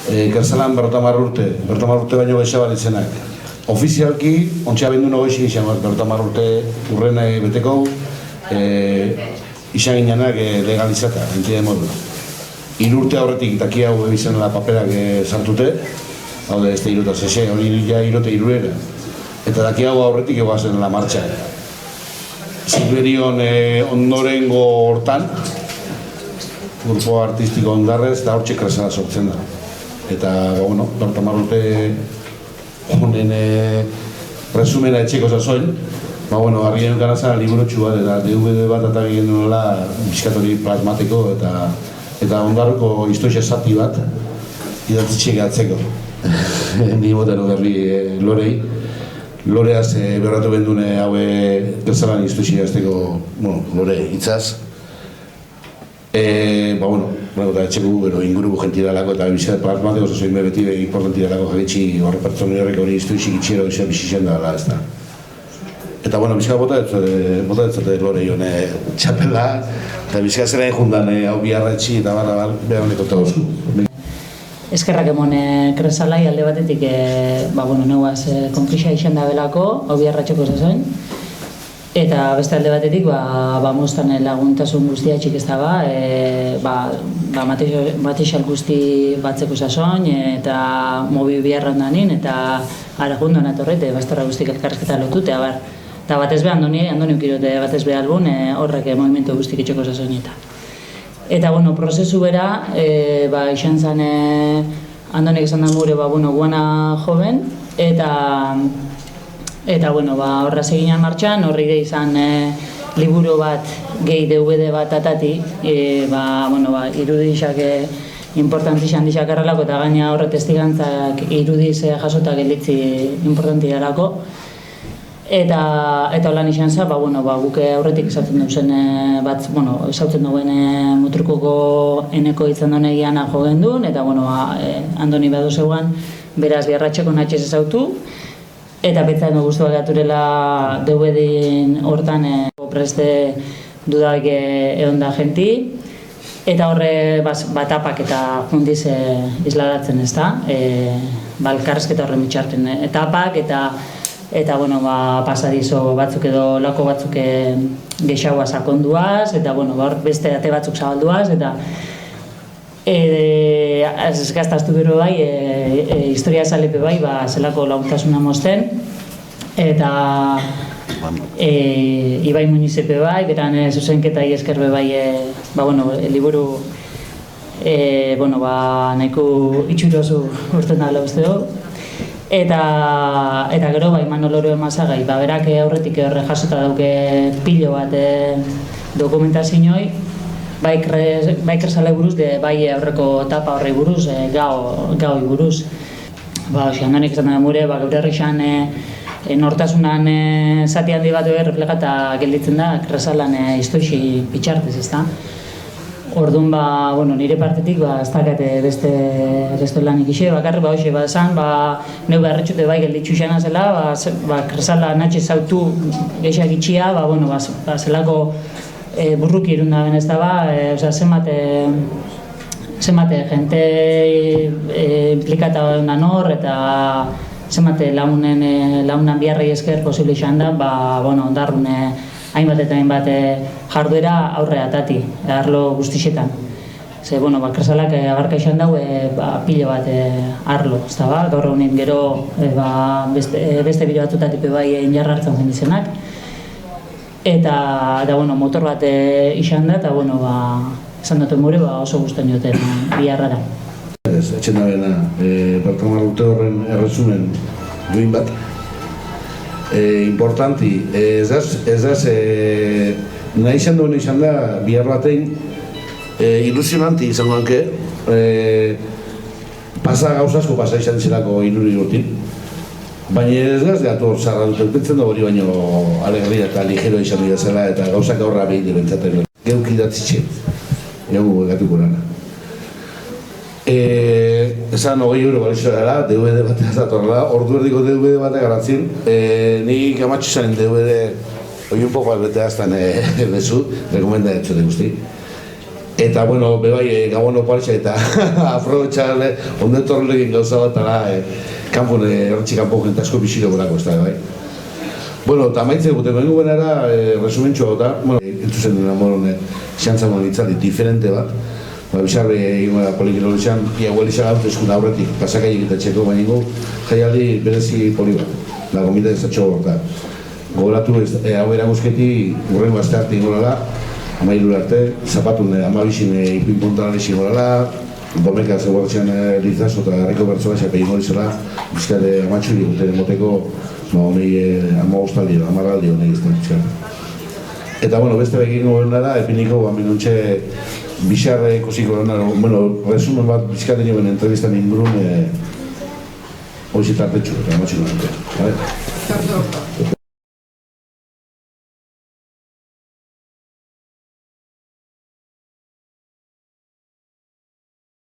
Gertzalan 50 urte, 50 urte baino gehiago izenak. Ofizialki, ontsa bendu nogoixik izan bat, 50 urte urren beteko izan ginenak legalizata, entide modu. 3 urte aurretik daki hau ebizenela paperak sartute, hau da, ez da iruta zese, hori ja irote irurera. Eta daki hau aurretik egoazen la martxa. Silverion ondorengo hortan, grupo artistiko ondarrez, eta hortxe Kresala sortzen da. Eta, bueno, 50 urte honen resumena etxeko zazoin, harri genuen ganazan liburotxu bat eta DVD bat eta genuela biskatori plasmatiko eta ondarroko historia zati bat idatzitxek atzeko. Ni botero berri Lorei. Loreaz berratu bendune haue Gertzalan historia azteko, Lore hitzaz. Eta etxeko inguruko jentiralako eta bizkat plasmatiko zazoin beti importantiralako jagitxi horre pertsoni horrek hori historiak itxero izan bizizan dela ez da. Eta bizkat bota etzate Lore hone txapela eta bizkat zera jundan hau biarratxi eta barra behar honeko eta oso. Eskerrak emon Kresalai alde batetik neguaz konflixa izan da belako, hau biarratxeko zazoin. Eta beste alde batetik, mostan laguntasun guztia txik ez da material guzti batzeko sasoin eta mobi biarran danin eta aragundoan atorrete, bastarra guztik elkarrezketa lotute, eta batez be andoni ukirote batez be albun horrek movimentu guztik etxeko sasoineta. Eta, prozesu bera, izan zen andonek esan da gure, guana joven, eta horra seginan martxan, horri de izan liburu bat, gehi DVD bat atati, irudixak importantizan dixak erralako eta gaina horre testigantzak irudiz jasotak gelitzi importantiarako. Eta holan izan za, guke aurretik esaten duzen esautzen duen mutrukoko eneko izan duen egiana jo gendun, eta andoni behadu zeuan, beraz biarratxeko natxez ezautu, eta betzen guztuak gaturela DVD-in hortan preste dudak egon da jenti, eta horre batapak eta jundiz isladatzen ez da, elkarrezketa horre mitxarten etapak, eta pasadizo batzuk edo lako batzuk gexaua sakonduaz, eta beste ate batzuk zabalduaz, eta gaztaztu gero bai, historia salepe bai, zelako laguntasuna mozten, eta Ibai Muñizepe bai, beran zuzenketa eskerbe bai, liburu nahiko itxurozu urten dala uste du. Eta gero, Manolo Mazagai, berak aurretik horre jasota dauke pilo bat dokumentaziooi, bai Kresalai buruz, bai aurreko etapa horrei buruz, gaui buruz. Andonik esan da mure, gaur herrixan nortasunan zati handi bat reflekata gelditzen da Kresalan historii pitxartez, ezta? Orduan, nire partetik, ez dakat beste lanik ise, bakarri, hoxe, esan, neu beharretxute bai gelditxu xena zela, Kresala natxe zautu geixak itxia, zelako burruki irunda benez da, zenbate jente implikata da hor, eta zenbate launan biharrei esker posible izan da, ondarrun hainbat eta hainbat jarduera aurre atati, arlo guztixetan. Kresalak abarka izan dau pilo bat arlo, ez da, gaur honin gero beste bide batzutatik bai injarra hartzen jendizenak. Eta motor bat izan da, eta esan dut emure oso guztien dioten biharrara. Etxen da bena, Bertamar urte horren erresumen duin bat. Importanti, ez daz, nahi izan duen izan da, bihar batein ilusionanti izango hanke, gauzasko pasa izan zelako iruri urtin. Baina ez daz, gatu hor zarra dut eukitzen da hori baino alegria eta ligero izan dira zela eta gauzak aurra behin dibentzaten. Geuk idatzitxe, gau gatuko lana. Esan 20 euro balizioa dela, DVD bateaz datorrela, ordu erdiko DVD bateak garatzen. Nik amatxo zanen DVD, hori un poco albeteaztan bezu, rekomenda etxote guzti. Eta, bueno, bebai, gabon oparitxa eta aprobetxarle, ondetorrekin gauza bat, kanpun, erantzi kanpo jente asko bisilo gorako, ez da, bai. Bueno, eta maitze gute, bengu benara, resumentxua gota, bueno, entzuzen duen amoron, xantzamon itzaldi diferente bat, bizarre egin gara polikino lixan, ia huelizan gaut eskuna aurretik, pasakai egitatxeko, baina ingo, jaialdi berezi poli bat, la gomita ezatxo gorta. Gogoratu, hau eraguzketi, urrengo azte arte ingolala, 13 arte, zapatun amabixin ipin pontalan izin gorala, domeka zegoartxean lizazo eta garriko bertzoa xape ingo izela, bizkade amatxu digute moteko, honei amagostaldi, amarraldi honei izten bizkade. Eta, bueno, beste bekin goben dara, epiniko, minuntxe, bizarre ikusiko dara, bueno, resumen bat bizkade nioen entrevistan ingurun, hoizetartetxu, eta amatxu nante.